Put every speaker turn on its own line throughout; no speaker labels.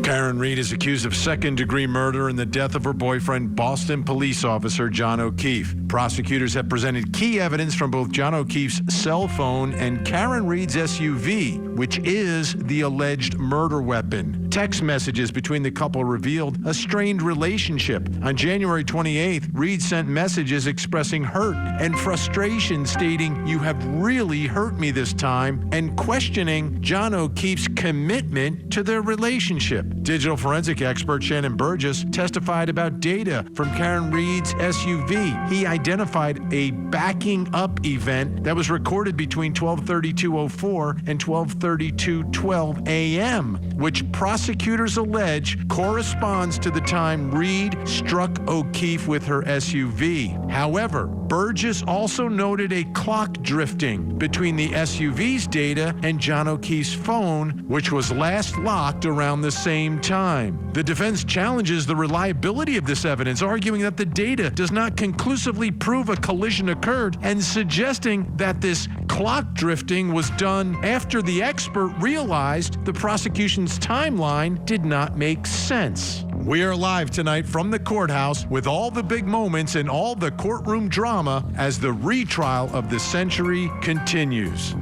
Karen Reed is accused of second-degree murder in the death of her boyfriend, Boston police officer John O'Keefe. Prosecutors have presented key evidence from both John O'Keefe's cell phone and Karen Reed's SUV, which is the alleged murder weapon. Text messages between the couple revealed a strained relationship. On January 28th, Reed sent messages expressing hurt and frustration, stating, "You have really hurt me this time," and questioning John O'Keefe's commitment to their relationship. Digital forensic expert Shannon Burgess testified about data from Karen Reed's SUV. He identified a backing up event that was recorded between 12:32:04 and 12:32:12 a.m., which prosecutors allege corresponds to the time Reed struck O'Keefe with her SUV. However, Burgess also noted a clock drifting between the SUV's data and John O'Keefe's phone, which was last locked around the same time. The defense challenges the reliability of this evidence, arguing that the data does not conclusively prove a collision occurred and suggesting that this clock drifting was done after the expert realized the prosecution's timeline did not make sense. We are live tonight from the courthouse with all the big moments and all the courtroom drama as the retrial of the century continues.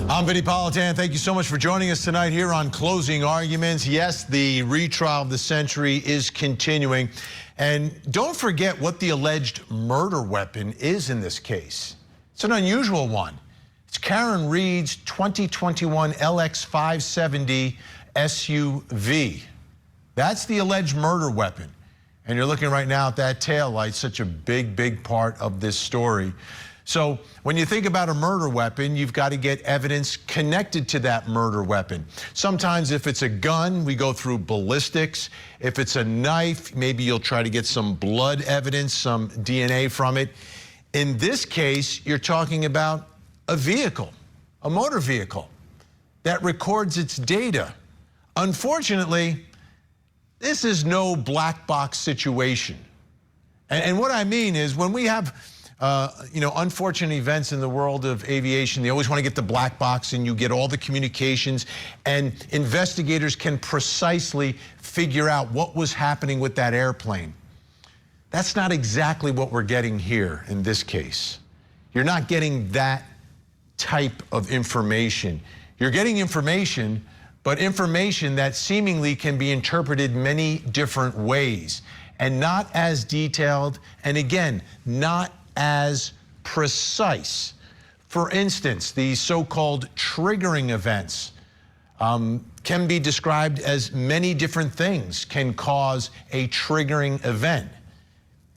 I'm Vinnie Politan. Thank you so much for joining us tonight here on Closing Arguments. Yes, the retrial of the century is continuing. And don't forget what the alleged murder weapon is in this case. It's an unusual one. It's Karen Reed's 2021 LX 570 SUV. That's the alleged murder weapon. And you're looking right now at that taillight, such a big part of this story. So when you think about a murder weapon, you've got to get evidence connected to that murder weapon. Sometimes if it's a gun, we go through ballistics. If it's a knife, maybe you'll try to get some blood evidence, some DNA from it. In this case, you're talking about a vehicle, a motor vehicle that records its data. Unfortunately, this is no black box situation. And what I mean is when we have unfortunate events in the world of aviation, they always want to get the black box and you get all the communications, and investigators can precisely figure out what was happening with that airplane. That's not exactly what we're getting here in this case. You're not getting that type of information. You're getting information, but information that seemingly can be interpreted many different ways and not as detailed, and again, not as precise. For instance, these so-called triggering events can be described as many different things can cause a triggering event.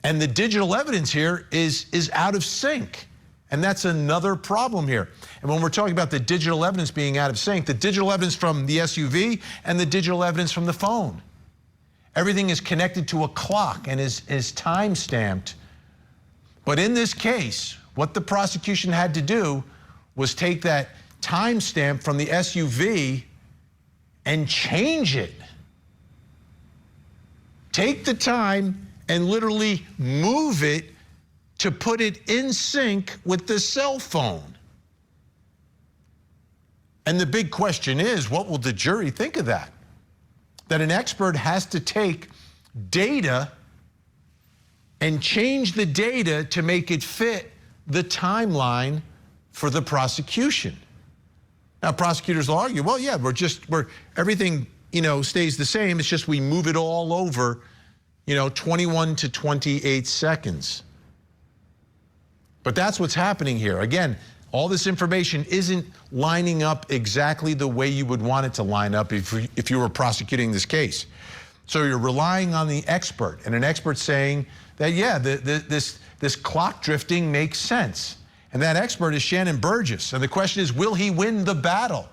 And the digital evidence here is out of sync. And that's another problem here. And when we're talking about the digital evidence being out of sync, the digital evidence from the SUV and the digital evidence from the phone, everything is connected to a clock and is time-stamped. But in this case, what the prosecution had to do was take that timestamp from the SUV and change it. Take the time and literally move it to put it in sync with the cell phone. And the big question is, what will the jury think of that? That an expert has to take data and change the data to make it fit the timeline for the prosecution. Now, prosecutors will argue, well, yeah, everything, stays the same. It's just we move it all over, 21 to 28 seconds. But that's what's happening here. Again, all this information isn't lining up exactly the way you would want it to line up if you were prosecuting this case. So you're relying on the expert, and an expert saying that, yeah, this clock drifting makes sense. And that expert is Shannon Burgess. And the question is, will he win the battle?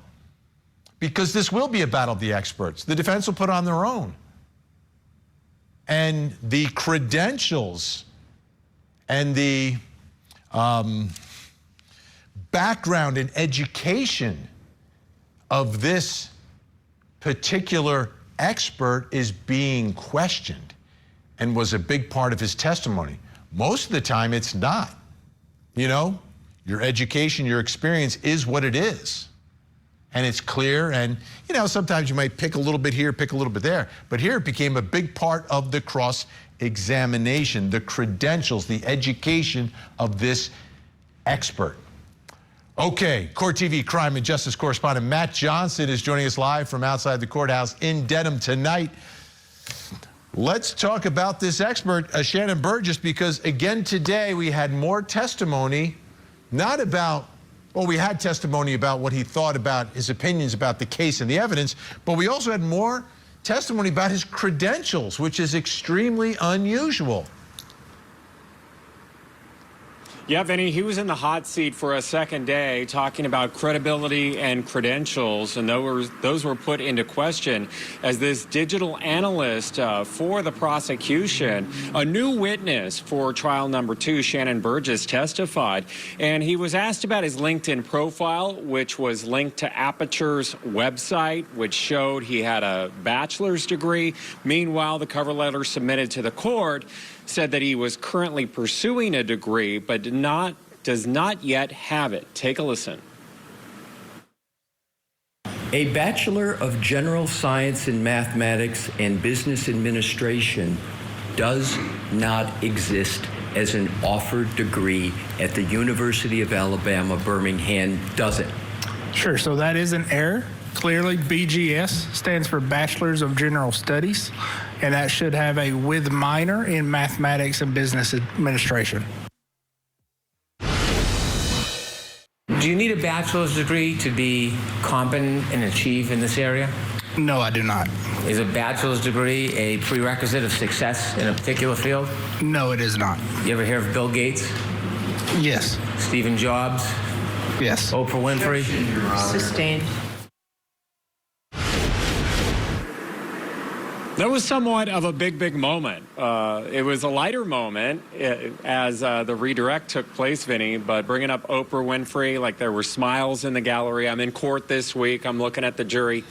Because this will be a battle of the experts. The defense will put on their own. And the credentials and the background and education of this particular expert is being questioned and was a big part of his testimony. Most of the time it's not. Your education, your experience is what it is. and it's clear. And, you know, sometimes you might pick a little bit here, pick a little bit there. But here it became a big part of the cross-examination, the credentials, the education of this expert. Okay, Court TV crime and justice correspondent Matt Johnson is joining us live from outside the courthouse in Dedham tonight. Let's talk about this expert, Shannon Burgess, because again today we had more testimony, not about, well, we had testimony about what he thought about his opinions about the case and the evidence, but we also had more testimony about his credentials, which is extremely unusual.
Yeah, Vinnie, he was in the hot seat for a second day talking about credibility and credentials, and those were put into question as this digital analyst for the prosecution, a new witness for trial number 2, Shannon Burgess, testified. And he was asked about his LinkedIn profile, which was linked to Aperture's website, which showed he had a bachelor's degree. Meanwhile, the cover letter submitted to the court said that he was currently pursuing a degree, but does not yet have it. Take a listen.
A Bachelor of General Science in Mathematics and Business Administration does not exist as an offered degree at the University of Alabama, Birmingham, does it?
Sure, so that is an error. Clearly, BGS stands for Bachelors of General Studies, and that should have a with minor in Mathematics and Business Administration.
Do you need a bachelor's degree to be competent and achieve in this area?
No, I do not.
Is a bachelor's degree a prerequisite of success in a particular field?
No, it is not.
You ever hear of Bill Gates?
Yes.
Stephen Jobs?
Yes.
Oprah Winfrey?
Sustained.
That was somewhat of a big moment. It was a lighter moment as the redirect took place, Vinnie, but bringing up Oprah Winfrey, like there were smiles in the gallery. I'm in court this week. I'm looking at the jury.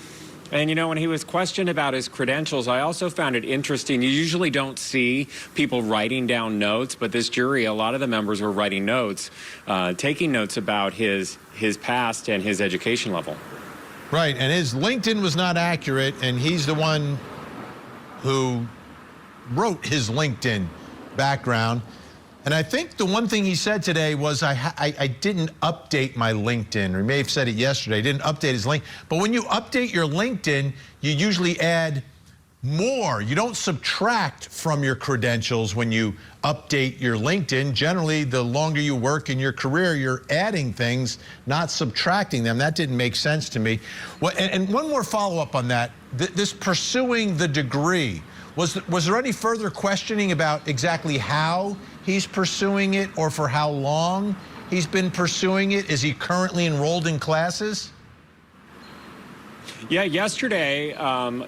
And, you know, when he was questioned about his credentials, I also found it interesting. You usually don't see people writing down notes, but this jury, a lot of the members were writing notes, taking notes about his past and his education level.
Right, and his LinkedIn was not accurate, and he's the one who wrote his LinkedIn background. And I think the one thing he said today was, I didn't update my LinkedIn, or he may have said it yesterday, didn't update his link. But when you update your LinkedIn, you usually add more. You don't subtract from your credentials when you update your LinkedIn. Generally, the longer you work in your career, you're adding things, not subtracting them. That didn't make sense to me. Well, and one more follow-up on that. This pursuing the degree, was there any further questioning about exactly how he's pursuing it or for how long he's been pursuing it? Is he currently enrolled in classes?
Yeah, yesterday,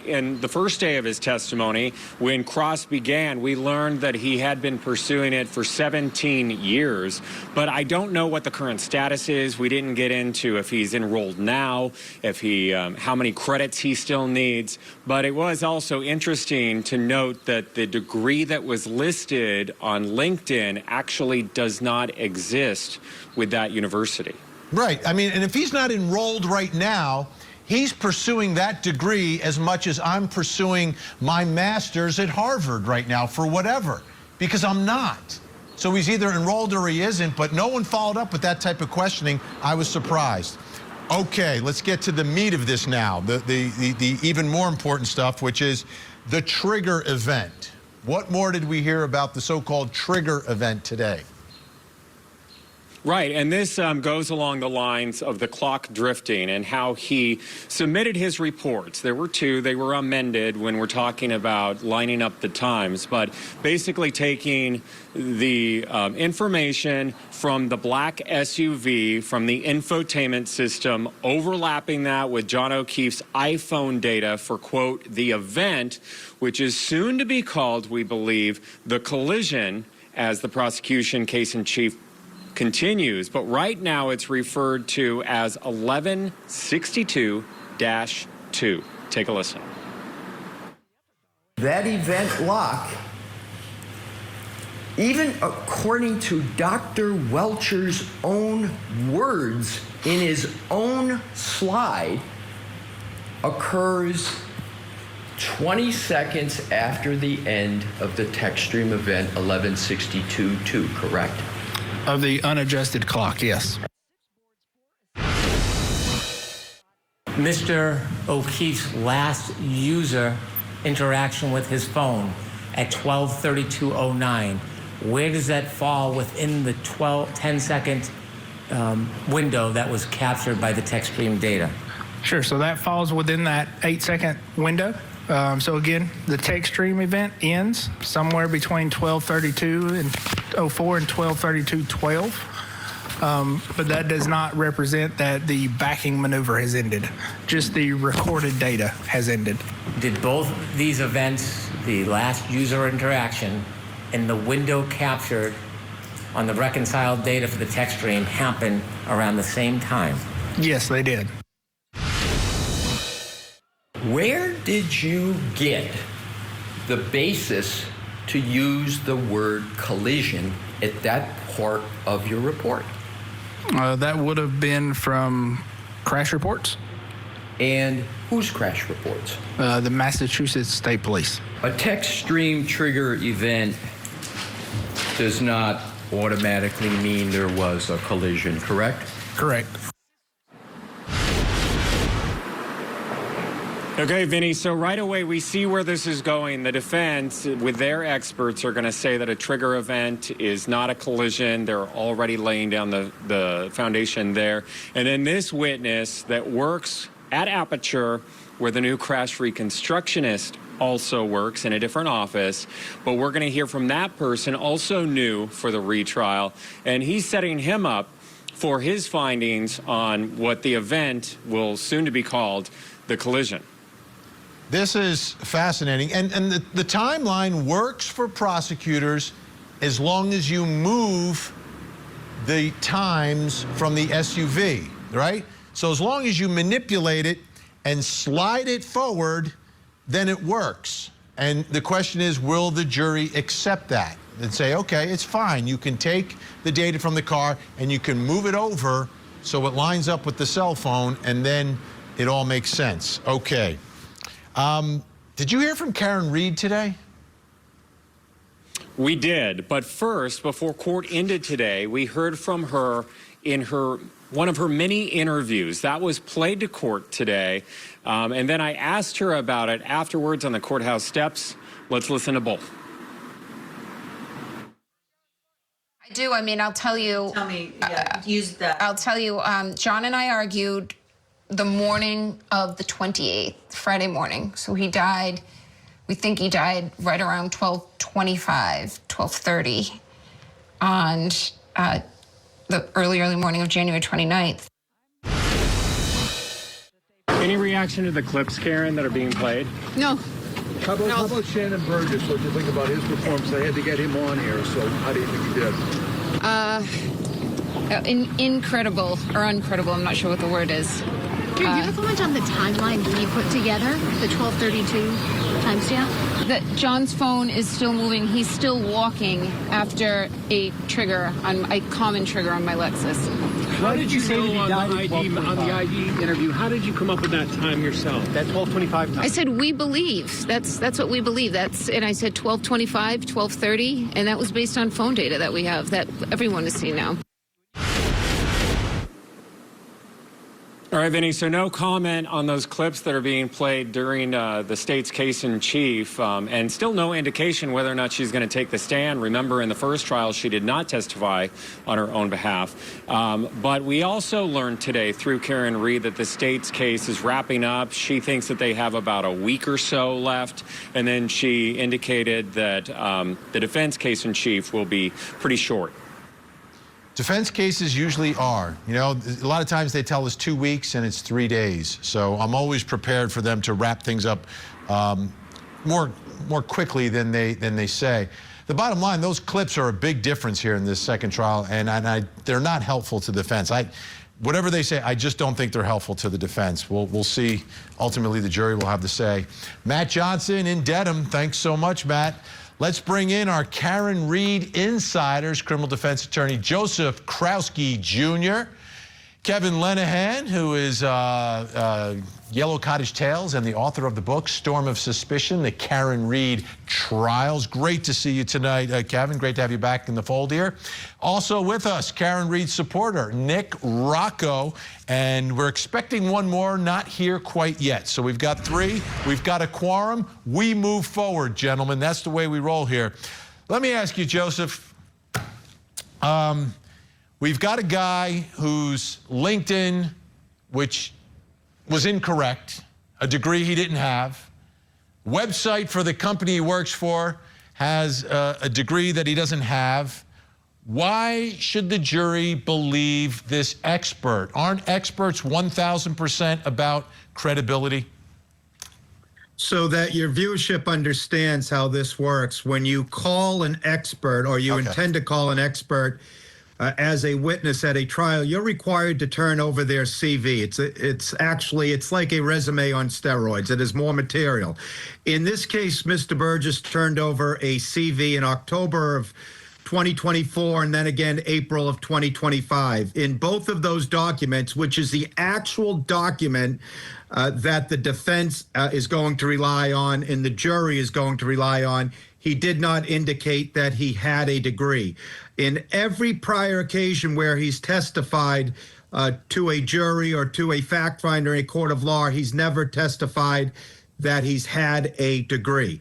in the first day of his testimony, when cross began, we learned that he had been pursuing it for 17 years. But I don't know what the current status is. We didn't get into if he's enrolled now, if he, how many credits he still needs. But it was also interesting to note that the degree that was listed on LinkedIn actually does not exist with that university.
Right. I mean, and if he's not enrolled right now, he's pursuing that degree as much as I'm pursuing my master's at Harvard right now for whatever, because I'm not. So he's either enrolled or he isn't, but no one followed up with that type of questioning. I was surprised. Okay, let's get to the meat of this now, the even more important stuff, which is the trigger event. What more did we hear about the so-called trigger event today?
Right, and this goes along the lines of the clock drifting and how he submitted his reports. There were 2. They were amended when we're talking about lining up the times, but basically taking the information from the black SUV, from the infotainment system, overlapping that with John O'Keefe's iPhone data for, quote, the event, which is soon to be called, we believe, the collision, as the prosecution case in chief continues, but right now it's referred to as 1162-2. Take a listen.
That event lock, even according to Dr. Welcher's own words in his own slide, occurs 20 seconds after the end of the text stream event 1162-2, correct?
Of the unadjusted clock, yes.
Mr. O'Keefe's last user interaction with his phone at 12:32:09. Where does that fall within the 10-second window that was captured by the text stream data?
Sure, so that falls within that 8-second window. So again, the text stream event ends somewhere between 12:32:04 and 12:32:12. But that does not represent that the backing maneuver has ended. Just the recorded data has ended.
Did both these events, the last user interaction and the window captured on the reconciled data for the text stream, happen around the same time?
Yes, they did.
Where did you get the basis to use the word collision at that part of your report?
That would have been from crash reports.
And whose crash reports?
The Massachusetts State Police.
A text stream trigger event does not automatically mean there was a collision, correct?
Correct.
Okay, Vinnie, so right away we see where this is going. The defense, with their experts, are going to say that a trigger event is not a collision. They're already laying down the foundation there. And then this witness that works at Aperture, where the new crash reconstructionist also works in a different office, but we're going to hear from that person, also new for the retrial, and he's setting him up for his findings on what the event will soon to be called the collision.
This is fascinating, and the timeline works for prosecutors as long as you move the times from the SUV, right? So as long as you manipulate it and slide it forward, then it works. And the question is, will the jury accept that and say, okay, it's fine. You can take the data from the car and you can move it over so it lines up with the cell phone, and then it all makes sense. Okay. Did you hear from Karen Reed today?
We did, but first, before court ended today, we heard from her in one of her many interviews. That was played to court today, and then I asked her about it afterwards on the courthouse steps. Let's listen to both.
I do. I mean, I'll tell you.
Tell me, yeah, use that.
I'll tell you, John and I argued the morning of the 28th, Friday morning. So he died, we think he died right around 12:25, 12:30 on the early morning of January 29th.
Any reaction to the clips, Karen, that are being played?
No.
How about Shannon Burgess? What do you think about his performance? They had to get him on here, so how do you think he did?
Incredible, or uncredible, I'm not sure what the word is.
Can you give a comment on the timeline he put together, the 12:32 timestamp?
That John's phone is still moving. He's still walking after a trigger, on a common trigger on my Lexus.
How did you say on the ID interview? How did you come up with that time yourself? That 12:25 time.
I said we believe. That's what we believe. And I said 12:25, 12:30, and that was based on phone data that we have that everyone has seen now.
All right, Vinnie, so no comment on those clips that are being played during the state's case in chief, and still no indication whether or not she's going to take the stand. Remember, in the first trial, she did not testify on her own behalf. But we also learned today through Karen Reed that the state's case is wrapping up. She thinks that they have about a week or so left, and then she indicated that the defense case in chief will be pretty short.
Defense cases usually are. You know, a lot of times they tell us 2 weeks and it's 3 days. So I'm always prepared for them to wrap things up more quickly than they say. The bottom line, those clips are a big difference here in this second trial, and they're not helpful to the defense. Whatever they say, I just don't think they're helpful to the defense. We'll see. Ultimately, the jury will have to say. Matt Johnson in Dedham. Thanks so much, Matt. Let's bring in our Karen Reed insiders, criminal defense attorney Joseph Krowski Jr. Kevin Lenahan, who is Yellow Cottage Tales and the author of the book Storm of Suspicion, the Karen Reed Trials. Great to see you tonight, Kevin. Great to have you back in the fold here. Also with us, Karen Reed supporter Nick Rocco, and we're expecting one more, not here quite yet. So we've got 3. We've got a quorum. We move forward, gentlemen. That's the way we roll here. Let me ask you, Joseph. We've got a guy whose LinkedIn, which was incorrect, a degree he didn't have, website for the company he works for has a degree that he doesn't have. Why should the jury believe this expert? Aren't experts 1,000% about credibility?
So that your viewership understands how this works, when you call an expert or you intend to call an expert as a witness at a trial, you're required to turn over their CV. It's like a resume on steroids. It is more material. In this case, Mr. Burgess turned over a CV in October of 2024 and then again April of 2025. In both of those documents, which is the actual document that the defense is going to rely on and the jury is going to rely on, he did not indicate that he had a degree. In every prior occasion where he's testified to a jury or to a fact finder in a court of law, he's never testified that he's had a degree.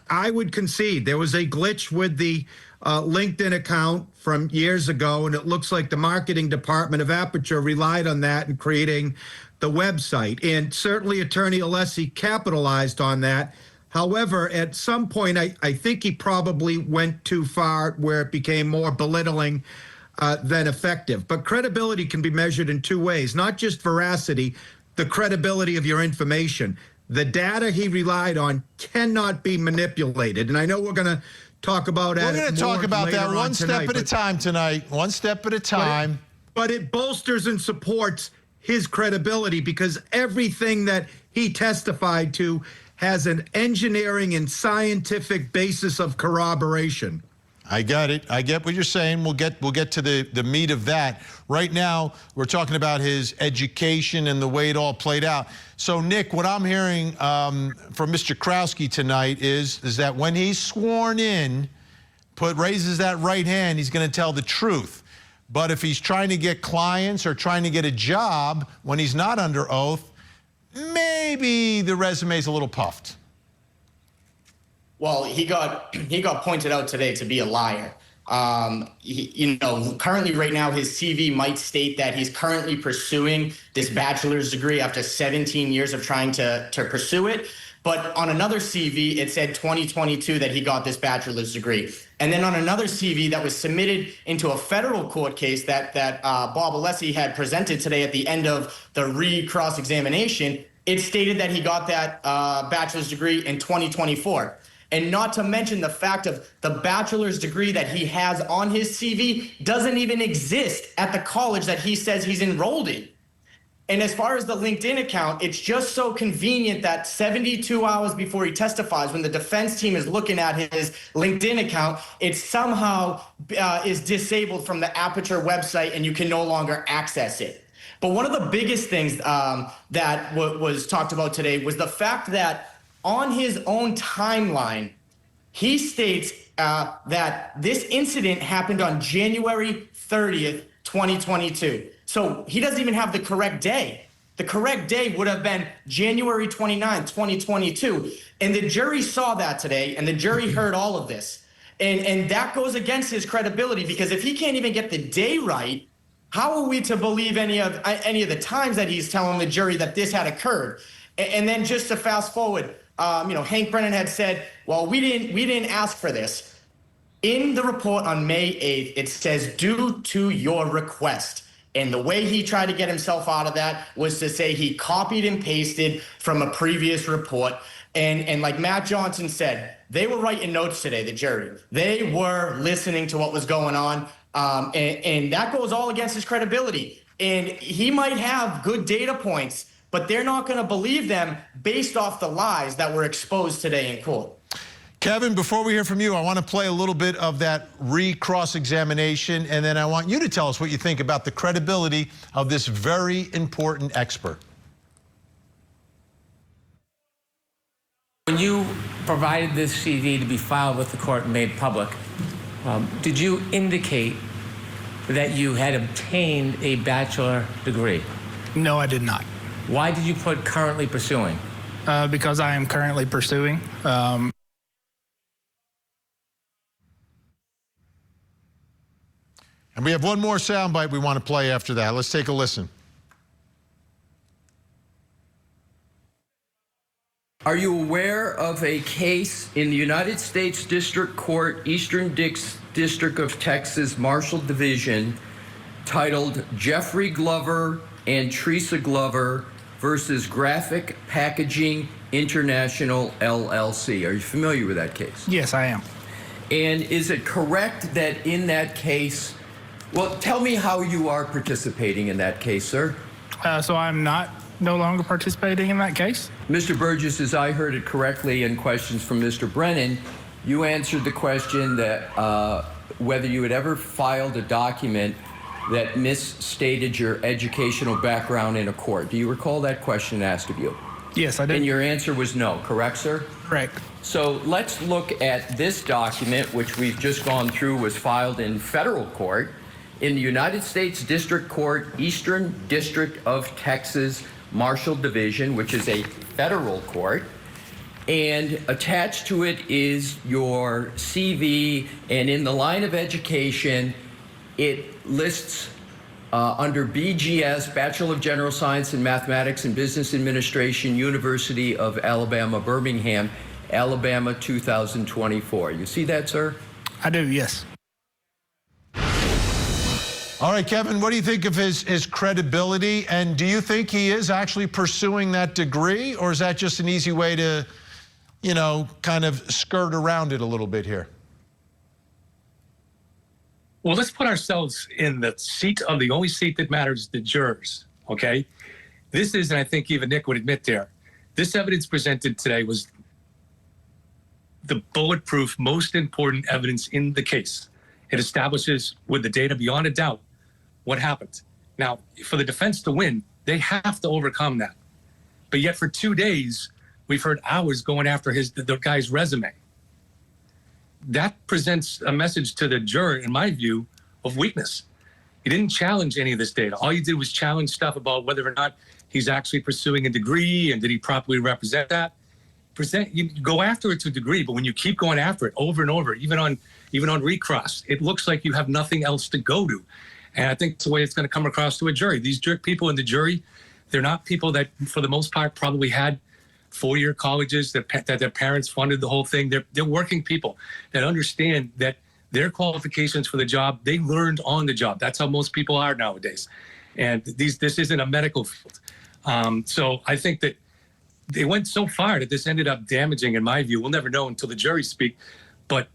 I would concede, there was a glitch with the LinkedIn account from years ago, and it looks like the marketing department of Aperture relied on that in creating the website. And certainly Attorney Alessi capitalized on that. However, at some point, I think he probably went too far where it became more belittling than effective. But credibility can be measured in 2 ways, not just veracity, the credibility of your information. The data he relied on cannot be manipulated. And I know we're going to talk about that.
We're going to talk about that one step at a time tonight, one step at a time.
But it bolsters and supports his credibility because everything that he testified to has an engineering and scientific basis of corroboration.
I got it. I get what you're saying. We'll get to the meat of that. Right now, we're talking about his education and the way it all played out. So, Nick, what I'm hearing from Mr. Krowski tonight is that when he's sworn in, raises that right hand, he's going to tell the truth. But if he's trying to get clients or trying to get a job when he's not under oath, maybe the resume's a little puffed.
Well, he got pointed out today to be a liar. Currently right now his CV might state that he's currently pursuing this bachelor's degree after 17 years of trying to pursue it. But on another CV, it said 2022 that he got this bachelor's degree. And then on another CV that was submitted into a federal court case that Bob Alessi had presented today at the end of the cross-examination, it stated that he got that bachelor's degree in 2024. And not to mention the fact of the bachelor's degree that he has on his CV doesn't even exist at the college that he says he's enrolled in. And as far as the LinkedIn account, it's just so convenient that 72 hours before he testifies, when the defense team is looking at his LinkedIn account, it somehow is disabled from the Aperture website and you can no longer access it. But one of the biggest things that was talked about today was the fact that on his own timeline, he states that this incident happened on January 30th, 2022. So he doesn't even have the correct day. The correct day would have been January 29th, 2022. And the jury saw that today, and the jury heard all of this. And that goes against his credibility, because if he can't even get the day right, how are we to believe any of the times that he's telling the jury that this had occurred? And then just to fast forward, Hank Brennan had said, well, we didn't ask for this. In the report on May 8th, it says, due to your request. And the way he tried to get himself out of that was to say he copied and pasted from a previous report. And like Matt Johnson said, they were writing notes today, the jury. They were listening to what was going on. And that goes all against his credibility. And he might have good data points, but they're not going to believe them based off the lies that were exposed today in court.
Kevin, before we hear from you, I want to play a little bit of that cross-examination, and then I want you to tell us what you think about the credibility of this very important expert.
When you provided this CD to be filed with the court and made public, did you indicate that you had obtained a bachelor degree?
No, I did not.
Why did you put currently pursuing?
Because I am currently pursuing.
And we have one more soundbite we want to play after that. Let's take a listen.
Are you aware of a case in the United States District Court, Eastern District of Texas, Marshall Division, titled Jeffrey Glover and Teresa Glover versus Graphic Packaging International, LLC? Are you familiar with that case?
Yes, I am.
And is it correct that in that case, well, tell me how you are participating in that case, sir.
So I'm no longer participating in that case.
Mr. Burgess, as I heard it correctly in questions from Mr. Brennan, you answered the question that whether you had ever filed a document that misstated your educational background in a court. Do you recall that question asked of you?
Yes, I did.
And your answer was no, correct, sir?
Correct.
So let's look at this document, which we've just gone through, was filed in federal court in the United States District Court, Eastern District of Texas, Marshall Division, which is a federal court. And attached to it is your CV, and in the line of education, it lists under BGS, Bachelor of General Science in Mathematics and Business Administration, University of Alabama, Birmingham, Alabama, 2024. You see that, sir?
I do, yes.
All right, Kevin, what do you think of his credibility? And do you think he is actually pursuing that degree, or is that just an easy way to, you know, kind of skirt around it a little bit here?
Well, let's put ourselves in the seat of the only seat that matters, the jurors, okay? This is, and I think even Nick would admit there, this evidence presented today was the bulletproof, most important evidence in the case. It establishes with the data beyond a doubt what happened. Now, for the defense to win, they have to overcome that. But yet for 2 days, we've heard hours going after the guy's resume. That presents a message to the juror, in my view, of weakness. He didn't challenge any of this data. All you did was challenge stuff about whether or not he's actually pursuing a degree and did he properly represent that. You go after it to a degree, but when you keep going after it over and over, even on recross, it looks like you have nothing else to go to. And I think it's the way it's going to come across to a jury. These people in the jury, they're not people that, for the most part, probably had four-year colleges that their parents funded the whole thing. They're working people that understand that their qualifications for the job, they learned on the job. That's how most people are nowadays. And this isn't a medical field. So I think that they went so far that this ended up damaging, in my view, we'll never know until the jury speak, but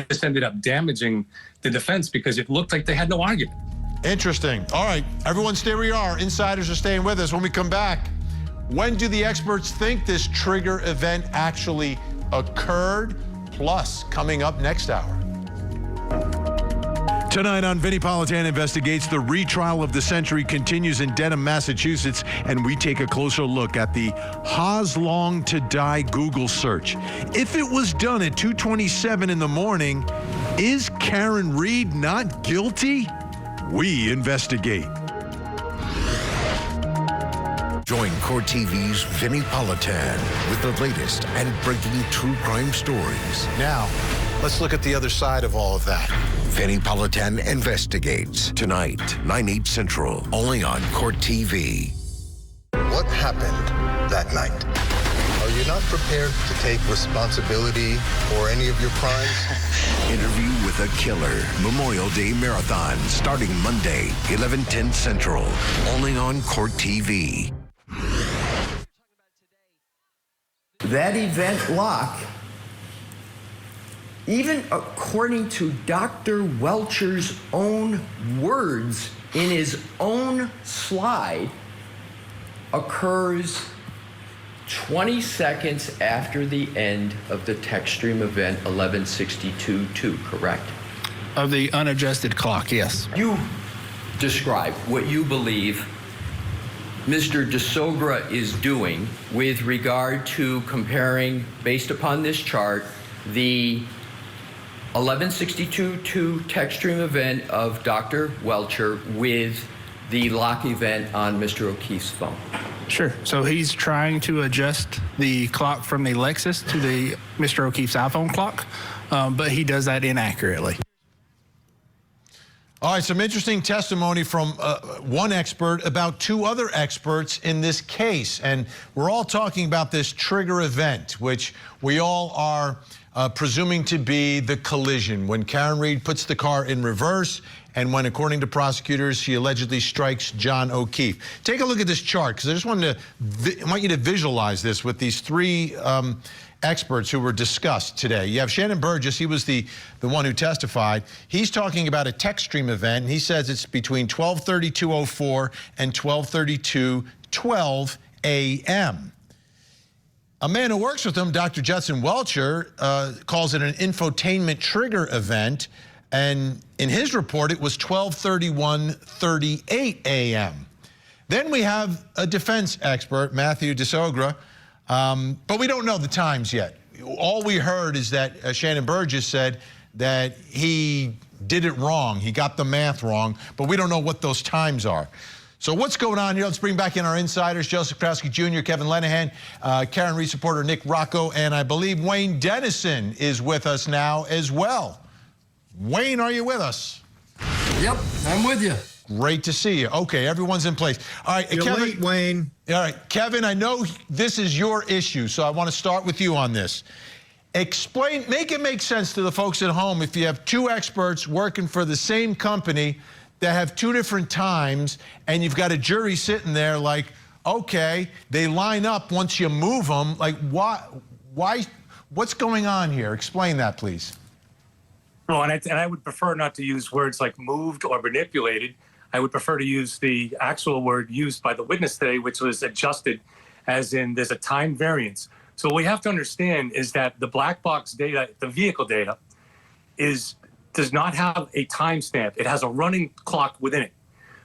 this ended up damaging the defense because it looked like they had no argument.
Interesting. All right, everyone stay where you are. Insiders are staying with us. When we come back, when do the experts think this trigger event actually occurred? Plus, coming up next hour. Tonight on Vinnie Politan Investigates, the retrial of the century continues in Dedham, Massachusetts, and we take a closer look at the How's Long to Die Google search. If it was done at 2:27 in the morning, is Karen Reed not guilty? We investigate.
Join Court TV's Vinnie Politan with the latest and breaking true crime stories.
Now, let's look at the other side of all of that.
Vinnie Politan Investigates, tonight, 9/8 Central, only on Court TV.
What happened that night? Are you not prepared to take responsibility for any of your crimes?
Interview with a Killer, Memorial Day Marathon, starting Monday, 11/10 Central, only on Court TV.
That event lock, even according to Dr. Welcher's own words in his own slide, occurs 20 seconds after the end of the text stream event 11:62:2, correct?
Of the unadjusted clock, yes.
You describe what you believe Mr. DeSogra is doing with regard to comparing, based upon this chart, the 11:62:2 text stream event of Dr. Welcher with the lock event on Mr. O'Keefe's phone.
Sure. So he's trying to adjust the clock from the Lexus to the Mr. O'Keefe's iPhone clock, but he does that inaccurately.
All right, some interesting testimony from one expert about two other experts in this case. And we're all talking about this trigger event, which we all are presuming to be the collision when Karen Reed puts the car in reverse and when, according to prosecutors, she allegedly strikes John O'Keefe. Take a look at this chart, because I just want you to visualize this with these three experts who were discussed today. You have Shannon Burgess. He was the one who testified. He's talking about a text stream event. He says it's between 12:32:04 and 12:32:12 a.m. A man who works with him, Dr. Judson Welcher, calls it an infotainment trigger event. And in his report, it was 12:31:38 a.m. Then we have a defense expert, Matthew DeSogra, but we don't know the times yet. All we heard is that Shannon Burgess said that he did it wrong. He got the math wrong, but we don't know what those times are. So what's going on here? Let's bring back in our insiders, Joseph Krowski Jr., Kevin Lenahan, Karen Reed supporter Nick Rocco, and I believe Wayne Dennison is with us now as well. Wayne, are you with us?
Yep, I'm with you.
Great to see you. Okay, everyone's in place. All right,
You're
Kevin.
late, Wayne.
All right, Kevin, I know this is your issue, so I want to start with you on this. Explain, make it make sense to the folks at home if you have two experts working for the same company that have two different times, and you've got a jury sitting there like, okay, they line up once you move them. Like, why, what's going on here? Explain that, please.
Well, and I would prefer not to use words like moved or manipulated. I would prefer to use the actual word used by the witness today, which was adjusted, as in there's a time variance. So what we have to understand is that the black box data, the vehicle data, does not have a timestamp. It has a running clock within it,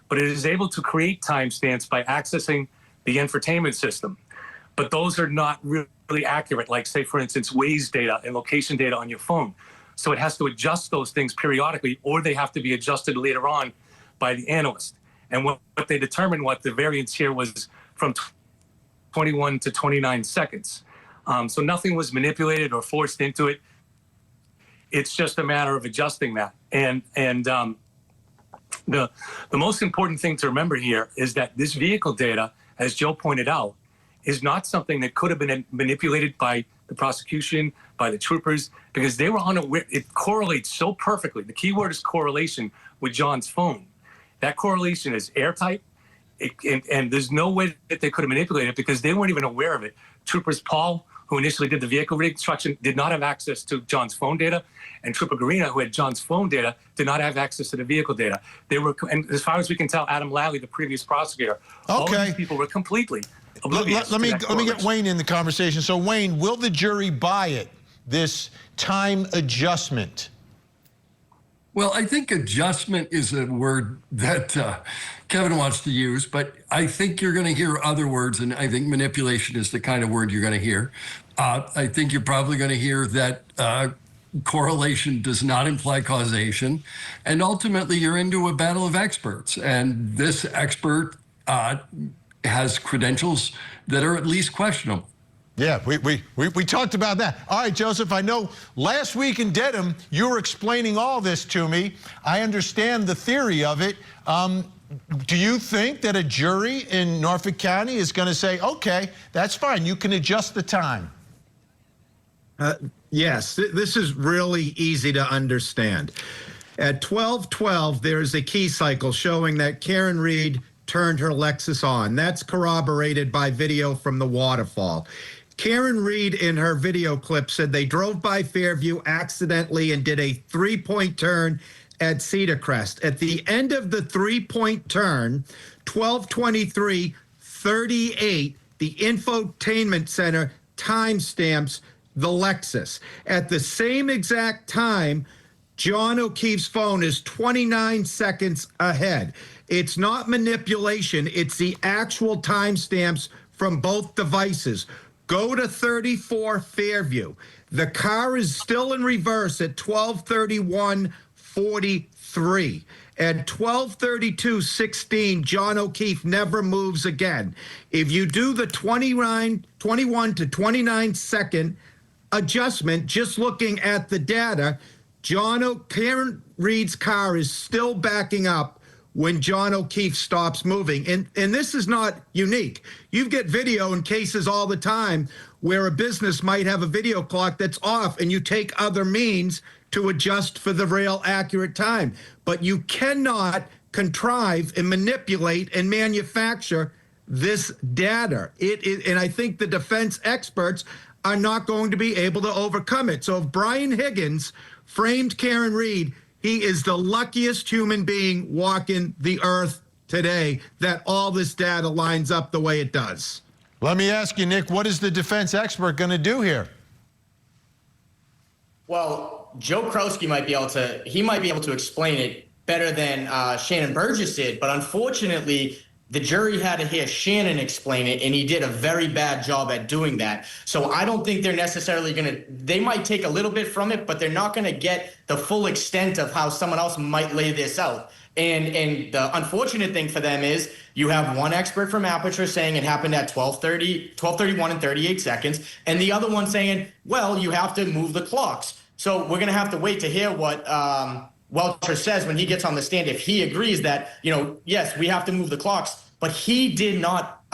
but it is able to create timestamps by accessing the infotainment system. But those are not really accurate, like, say, for instance, Waze data and location data on your phone. So it has to adjust those things periodically, or they have to be adjusted later on by the analyst. And what they determined, what the variance here was from 21 to 29 seconds. So nothing was manipulated or forced into it. It's just a matter of adjusting that. And the most important thing to remember here is that this vehicle data, as Joe pointed out, is not something that could have been manipulated by the prosecution, by the troopers, because they were unaware. It correlates so perfectly. The key word is correlation with John's phone. That correlation is airtight, and there's no way that they could have manipulated it because they weren't even aware of it. Troopers Paul, who initially did the vehicle reconstruction, did not have access to John's phone data, and Trooper Garina, who had John's phone data, did not have access to the vehicle data. They were, and as far as we can tell, Adam Lally, the previous prosecutor, all of these people were completely oblivious.
Let me get Wayne in the conversation. So, Wayne, will the jury buy it, this time adjustment?
Well, I think adjustment is a word that Kevin wants to use, but I think you're going to hear other words, and I think manipulation is the kind of word you're going to hear. I think you're probably going to hear that correlation does not imply causation, and ultimately you're into a battle of experts, and this expert has credentials that are at least questionable.
Yeah, we talked about that. All right, Joseph, I know last week in Dedham, you were explaining all this to me. I understand the theory of it. Do you think that a jury in Norfolk County is going to say, okay, that's fine, you can adjust the time?
Yes, this is really easy to understand. At 12:12, there's a key cycle showing that Karen Reed turned her Lexus on. That's corroborated by video from the waterfall. Karen Reed, in her video clip, said they drove by Fairview accidentally and did a three-point turn at Cedar Crest. At the end of the three-point turn, 12:23:38, the infotainment center timestamps the Lexus. At the same exact time, John O'Keefe's phone is 29 seconds ahead. It's not manipulation. It's the actual timestamps from both devices. Go to 34 Fairview. The car is still in reverse at 12:31:43. At 12:32:16, John O'Keefe never moves again. If you do the 21 to 29 second adjustment, just looking at the data, Karen Reed's car is still backing up when John O'Keefe stops moving. And this is not unique. You get video in cases all the time where a business might have a video clock that's off and you take other means to adjust for the real accurate time. But you cannot contrive and manipulate and manufacture this data. And I think the defense experts are not going to be able to overcome it. So if Brian Higgins framed Karen Reed, he is the luckiest human being walking the earth today that all this data lines up the way it does.
Let me ask you, Nick, what is the defense expert going to do here?
Well, Joe Krowski might be able to explain it better than Shannon Burgess did, but unfortunately, the jury had to hear Shannon explain it, and he did a very bad job at doing that. So I don't think they're necessarily they might take a little bit from it, but they're not going to get the full extent of how someone else might lay this out. And the unfortunate thing for them is you have one expert from Aperture saying it happened at 12:31 and 38 seconds, and the other one saying, well, you have to move the clocks. So we're going to have to wait to hear what Welcher says when he gets on the stand, if he agrees that, yes, we have to move the clocks, but he did not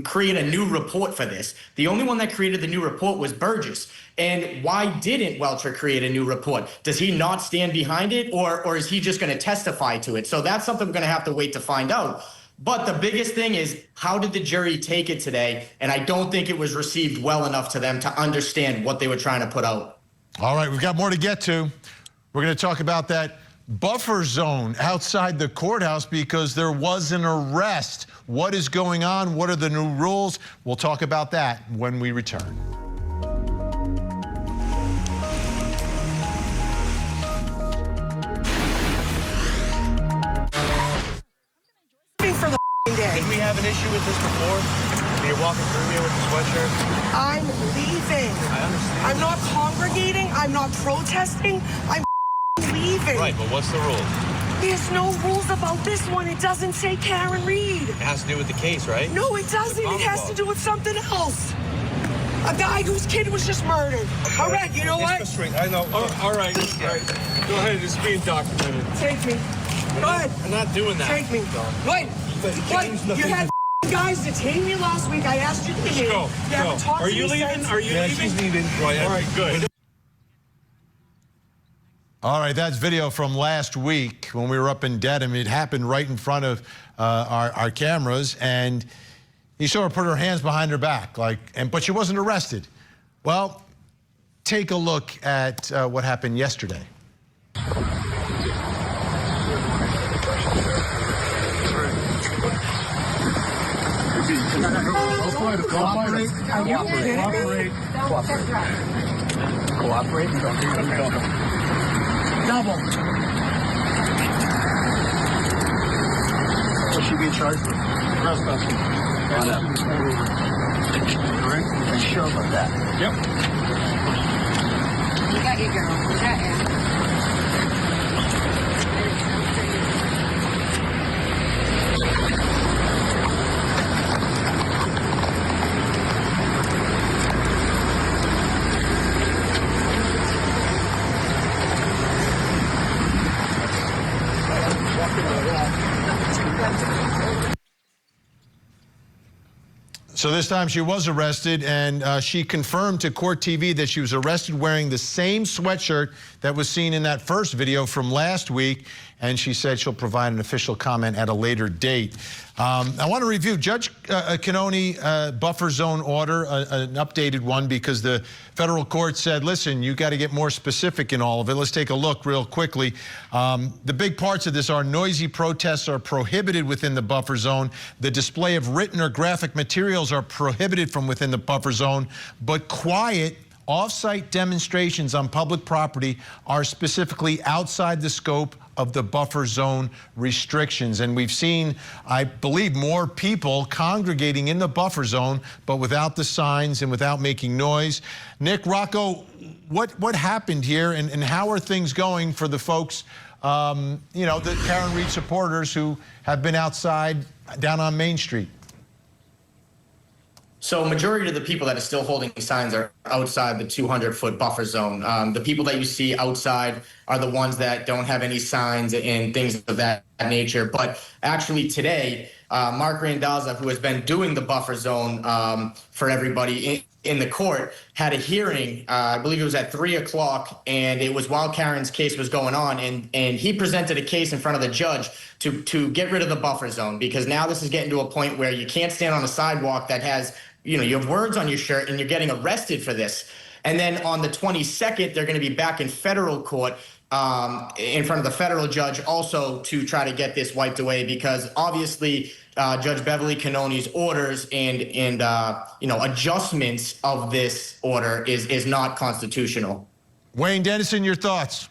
create a new report for this. The only one that created the new report was Burgess. And why didn't Welcher create a new report? Does he not stand behind it, or is he just going to testify to it? So that's something we're going to have to wait to find out. But the biggest thing is, how did the jury take it today? And I don't think it was received well enough to them to understand what they were trying to put out.
All right, we've got more to get to. We're going to talk about that buffer zone outside the courthouse because there was an arrest. What is going on? What are the new rules? We'll talk about that when we return.
For the day.
Did we have an issue with this before? You're walking through here with the sweatshirt?
I'm leaving.
I understand.
I'm not congregating. I'm not protesting. I'm leaving.
Right, but what's the rule?
There's no rules about this one. It doesn't say Karen Reed.
It has to do with the case, right?
No, it doesn't. It has to do with something else. A guy whose kid was just murdered. Okay. All right, you know what?
I know.
All right. Go ahead. It's being documented.
Take me. Go ahead.
I'm not doing that.
Take me. Wait. You had guys detain me last week. I asked you to leave.
Go. Are you leaving? Are you leaving?
She's leaving. Right.
All right, good.
All right, that's video from last week when we were up in Dedham. It happened right in front of our cameras, and you saw her put her hands behind her back, but she wasn't arrested. Well, take a look at what happened yesterday.
Cooperate. Double. What should be charged with? Trespassing. All right? Are you sure about that?
Yep.
You got your girl. You got you.
So this time she was arrested, and she confirmed to Court TV that she was arrested wearing the same sweatshirt that was seen in that first video from last week, and she said she'll provide an official comment at a later date. I want to review Judge Cannone buffer zone order, an updated one, because the federal court said, listen, you got to get more specific in all of it. Let's take a look real quickly. The big parts of this are noisy protests are prohibited within the buffer zone. The display of written or graphic material memorials are prohibited from within the buffer zone, but quiet off-site demonstrations on public property are specifically outside the scope of the buffer zone restrictions. And we've seen, I believe, more people congregating in the buffer zone, but without the signs and without making noise. Nick, Rocco, what happened here, and how are things going for the folks, you know, the Karen Reed supporters who have been outside down on Main Street?
So majority of the people that are still holding signs are outside the 200-foot buffer zone. The people that you see outside are the ones that don't have any signs and things of that nature. But actually today, Mark Randazza, who has been doing the buffer zone for everybody in the court, had a hearing, I believe it was at 3 o'clock, and it was while Karen's case was going on, and he presented a case in front of the judge to get rid of the buffer zone, because now this is getting to a point where you can't stand on a sidewalk that has, you know, you have words on your shirt and you're getting arrested for this. And then on the 22nd, they're going to be back in federal court in front of the federal judge also to try to get this wiped away, because obviously Judge Beverly Cannone's orders and you know, adjustments of this order is not constitutional.
Wayne Dennison, your thoughts?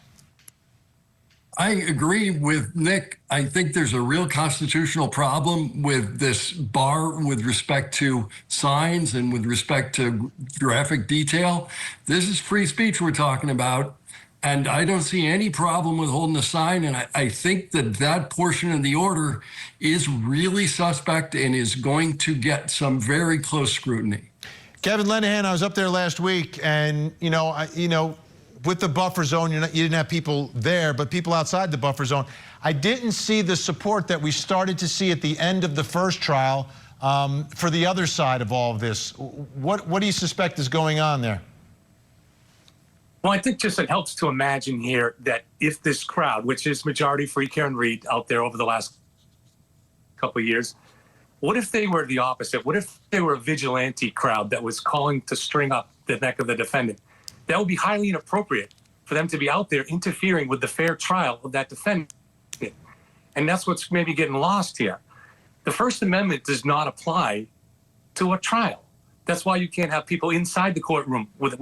I agree with Nick. I think there's a real constitutional problem with this bar with respect to signs and with respect to graphic detail. This is free speech we're talking about, and I don't see any problem with holding a sign, and I think that portion of the order is really suspect and is going to get some very close scrutiny.
Kevin Lenahan, I was up there last week, and, you know, with the buffer zone, you didn't have people there, but people outside the buffer zone. I didn't see the support that we started to see at the end of the first trial for the other side of all of this. What do you suspect is going on there?
Well, I think just it helps to imagine here that if this crowd, which is majority free Karen Reed out there over the last couple of years, what if they were the opposite? What if they were a vigilante crowd that was calling to string up the neck of the defendant? That would be highly inappropriate for them to be out there interfering with the fair trial of that defendant. And that's what's maybe getting lost here. The First Amendment does not apply to a trial. That's why you can't have people inside the courtroom with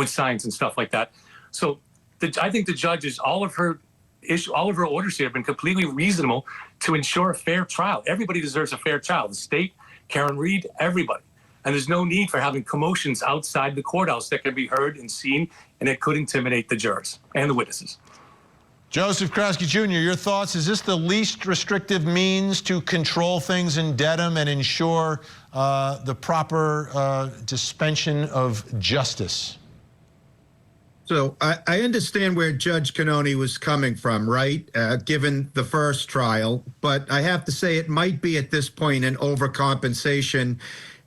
signs and stuff like that. So I think the judges, all of her orders here have been completely reasonable to ensure a fair trial. Everybody deserves a fair trial. The state, Karen Reed, everybody. And there's no need for having commotions outside the courthouse that can be heard and seen, and it could intimidate the jurors and the witnesses.
Joseph Krasky Jr., your thoughts? Is this the least restrictive means to control things in Dedham and ensure the proper suspension of justice?
So I understand where Judge Cannone was coming from, right, given the first trial, but I have to say it might be at this point an overcompensation.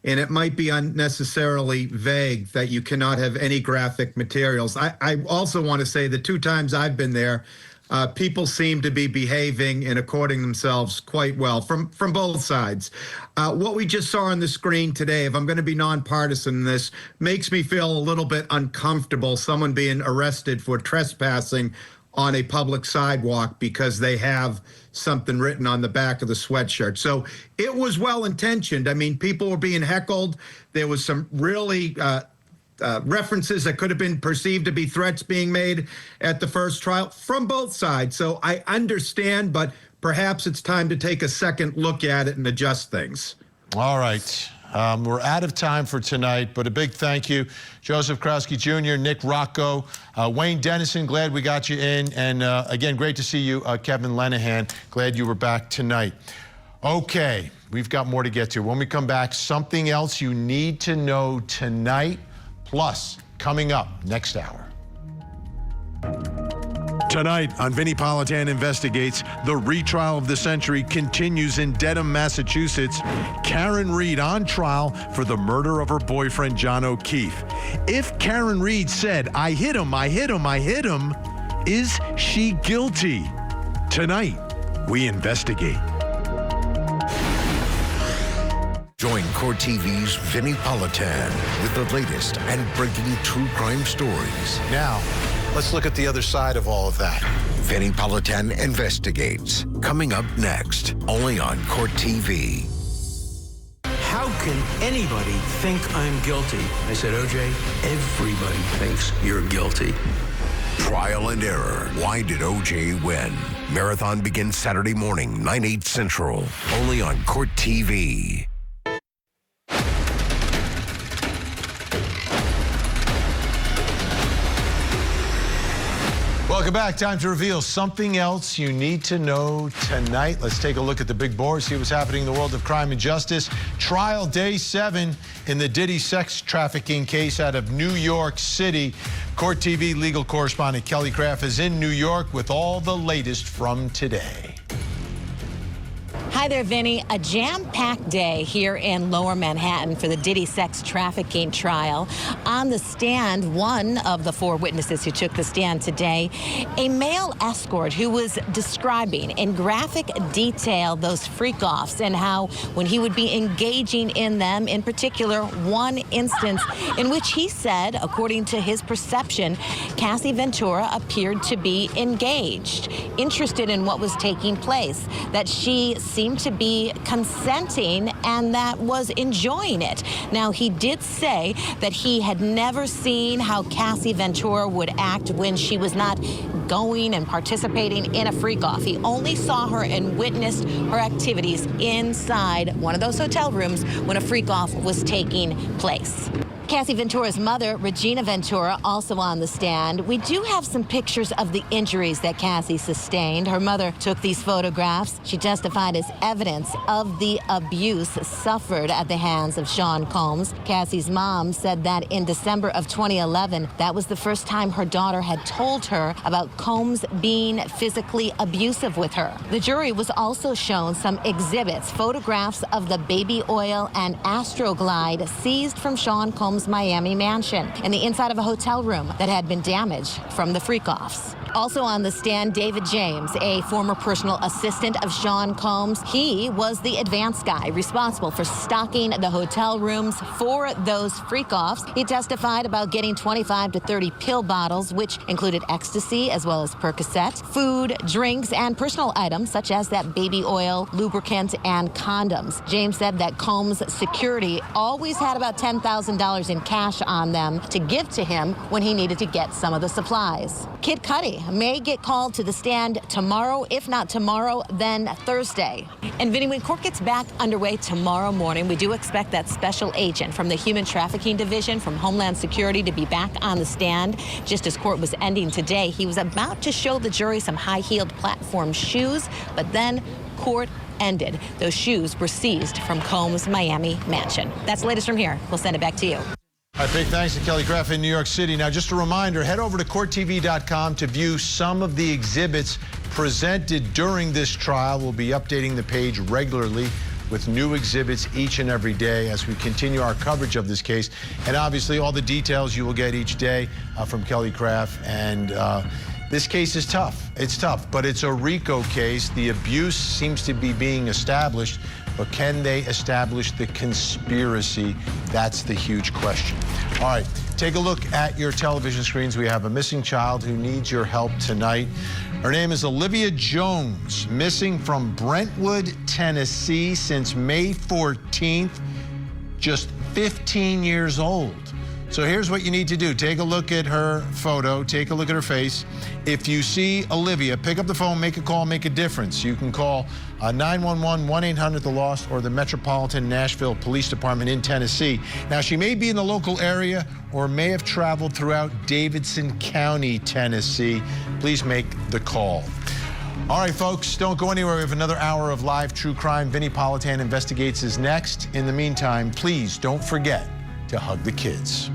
And it might be unnecessarily vague that you cannot have any graphic materials. I also want to say the 2 times I've been there, people seem to be behaving and according themselves quite well from both sides. What we just saw on the screen today, if I'm going to be nonpartisan in this, makes me feel a little bit uncomfortable, someone being arrested for trespassing on a public sidewalk because they have something written on the back of the sweatshirt. So it was well-intentioned. I mean, people were being heckled. There was some really references that could have been perceived to be threats being made at the first trial from both sides. So I understand, but perhaps it's time to take a second look at it and adjust things.
All right. We're out of time for tonight, but a big thank you, Joseph Krasky Jr., Nick Rocco, Wayne Dennison, glad we got you in, and again, great to see you, Kevin Lenahan, glad you were back tonight. Okay, we've got more to get to. When we come back, something else you need to know tonight, plus coming up next hour. Tonight on Vinnie Politan Investigates, the retrial of the century continues in Dedham, Massachusetts. Karen Reed on trial for the murder of her boyfriend, John O'Keefe. If Karen Reed said, "I hit him, I hit him, I hit him," is she guilty? Tonight, we investigate.
Join Court TV's Vinnie Politan with the latest and breaking true crime stories.
Now, let's look at the other side of all of that.
Vinnie Politan Investigates, coming up next, only on Court TV.
How
can anybody think I'm guilty? I said, OJ, everybody thinks you're guilty.
Trial and error. Why did OJ win? Marathon begins Saturday morning, 9/8 Central. Only on Court TV.
Welcome back. Time to reveal something else you need to know tonight. Let's take a look at the big board, see what's happening in the world of crime and justice. Trial day 7 in the Diddy sex trafficking case out of New York City. Court TV legal correspondent Kelly Craft is in New York with all the latest from today.
Hi there, Vinnie. A jam-packed day here in Lower Manhattan for the Diddy sex trafficking trial. On the stand, one of the 4 witnesses who took the stand today, a male escort who was describing in graphic detail those freak-offs and how when he would be engaging in them, in particular, one instance in which he said, according to his perception, Cassie Ventura appeared to be engaged, interested in what was taking place, that she seemed to be consenting and that was enjoying it. Now, he did say that he had never seen how Cassie Ventura would act when she was not going and participating in a freak-off. He only saw her and witnessed her activities inside one of those hotel rooms when a freak-off was taking place. Cassie Ventura's mother, Regina Ventura, also on the stand. We do have some pictures of the injuries that Cassie sustained. Her mother took these photographs. She testified as evidence of the abuse suffered at the hands of Sean Combs. Cassie's mom said that in December of 2011, that was the first time her daughter had told her about Combs being physically abusive with her. The jury was also shown some exhibits, photographs of the baby oil and Astroglide seized from Sean Combs' Miami mansion and the inside of a hotel room that had been damaged from the freak-offs. Also on the stand, David James, a former personal assistant of Sean Combs. He was the advance guy responsible for stocking the hotel rooms for those freak-offs. He testified about getting 25 to 30 pill bottles, which included ecstasy as well as Percocet, food, drinks, and personal items such as that baby oil, lubricant, and condoms. James said that Combs' security always had about $10,000 in cash on them to give to him when he needed to get some of the supplies. Kid Cudi may get called to the stand tomorrow. If not tomorrow, then Thursday. And Vinnie, when court gets back underway tomorrow morning, we do expect that special agent from the Human Trafficking Division from Homeland Security to be back on the stand. Just as court was ending today, he was about to show the jury some high-heeled platform shoes, but then court ended. Those shoes were seized from Combs' Miami mansion. That's the latest from here. We'll send it back to you.
All right, big thanks to Kelly Craft in New York City. Now, just a reminder, head over to courttv.com to view some of the exhibits presented during this trial. We'll be updating the page regularly with new exhibits each and every day as we continue our coverage of this case. And obviously, all the details you will get each day from Kelly Craft. And this case is tough. It's tough, but it's a RICO case. The abuse seems to be being established. But can they establish the conspiracy? That's the huge question. All right, take a look at your television screens. We have a missing child who needs your help tonight. Her name is Olivia Jones, missing from Brentwood, Tennessee since May 14th, just 15 years old. So here's what you need to do. Take a look at her photo. Take a look at her face. If you see Olivia, pick up the phone, make a call, make a difference. You can call 911, 1-800-THE-LOST, or the Metropolitan Nashville Police Department in Tennessee. Now, she may be in the local area or may have traveled throughout Davidson County, Tennessee. Please make the call. All right, folks, don't go anywhere. We have another hour of live true crime. Vinnie Politan Investigates is next. In the meantime, please don't forget to hug the kids.